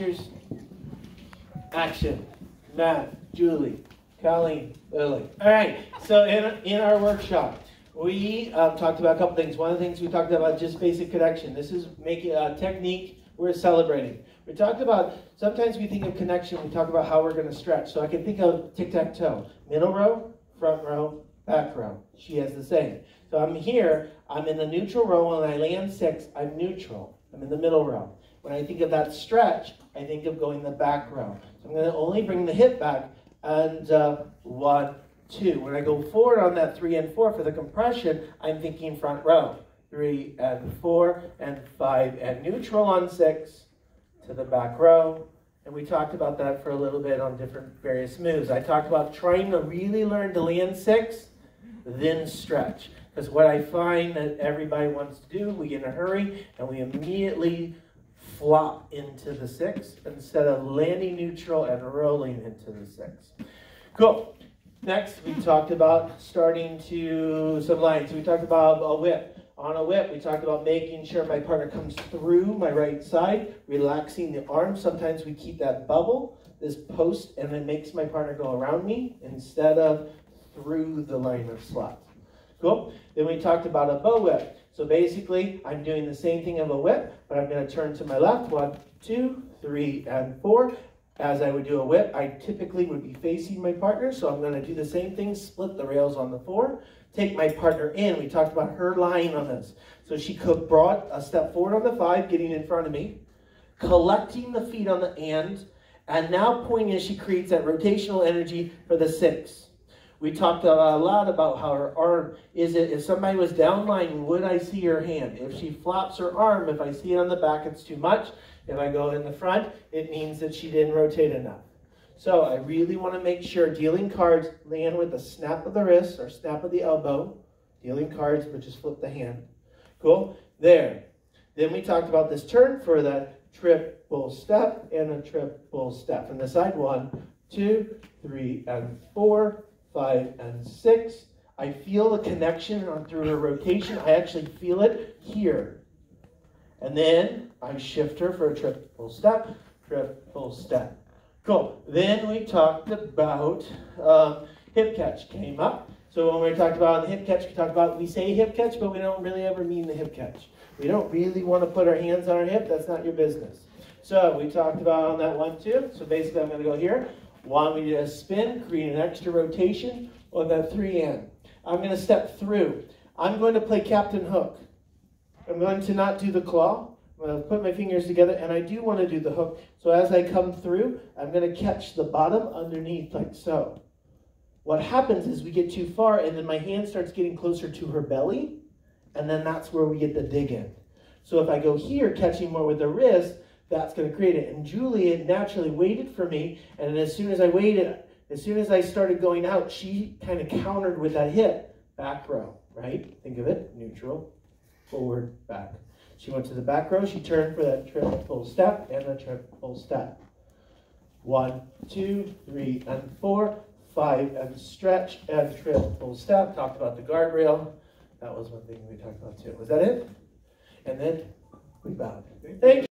Cheers. Action. Matt, Julie, Colleen, Lily. All right, so in our workshop, we talked about a couple things. One of the things we talked about just basic connection. This is making a technique we're celebrating. We talked about, sometimes we think of connection, we talk about how we're going to stretch. So I can think of tic-tac-toe. Middle row, front row, back row. She has the same. So I'm here, I'm in the neutral row, and I land 6, I'm neutral. I'm in the middle row. When I think of that stretch, I think of going the back row. So I'm going to only bring the hip back, and 1, 2. When I go forward on that 3 and 4 for the compression, I'm thinking front row. 3 and 4 and 5 and neutral on 6 to the back row. And we talked about that for a little bit on different various moves. I talked about trying to really learn to land 6, then stretch. Because what I find that everybody wants to do, we get in a hurry and we immediately flop into the 6 instead of landing neutral and rolling into the 6. Cool. Next, we talked about starting to some lines. We talked about a whip. On a whip, we talked about making sure my partner comes through my right side, relaxing the arms. Sometimes we keep that bubble, this post, and it makes my partner go around me instead of through the line of slots. Cool. Then we talked about a bow whip. So basically, I'm doing the same thing of a whip, but I'm going to turn to my left. 1, 2, 3, and 4. As I would do a whip, I typically would be facing my partner, so I'm going to do the same thing, split the rails on the 4, take my partner in. We talked about her lying on this. So she brought a step forward on the 5, getting in front of me, collecting the feet on the and now pointing as she creates that rotational energy for the 6. We talked a lot about how her arm, if somebody was downline, would I see her hand? If she flops her arm, if I see it on the back, it's too much. If I go in the front, it means that she didn't rotate enough. So I really want to make sure dealing cards land with the snap of the wrist or snap of the elbow. Dealing cards, but just flip the hand. Cool? There. Then we talked about this turn for that triple step and a triple step. From the side, 1, 2, 3, and 4, 5, and 6. I feel the connection through her rotation. I actually feel it here. And then I shift her for a triple step, triple step. Cool. Then we talked about hip catch came up. So when we talked about the hip catch, we say hip catch, but we don't really ever mean the hip catch. We don't really want to put our hands on our hip. That's not your business. So we talked about on that 1, 2. So basically I'm going to go here. 1, we do a spin, create an extra rotation on that 3 and. I'm going to step through. I'm going to play Captain Hook. I'm going to not do the claw. I'm going to put my fingers together, and I do want to do the hook. So as I come through, I'm going to catch the bottom underneath like so. What happens is we get too far, and then my hand starts getting closer to her belly, and then that's where we get the dig in. So if I go here, catching more with the wrist, that's going to create it. And Julie naturally waited for me, and as soon as I waited, as soon as I started going out, she kind of countered with that hip. Back row, right? Think of it, neutral, forward, back. She went to the back row, she turned for that triple step and a triple step. 1, 2, 3, and 4, 5, and stretch, and triple step. Talked about the guardrail. That was one thing we talked about too. Was that it? And then we bowed. Thank you.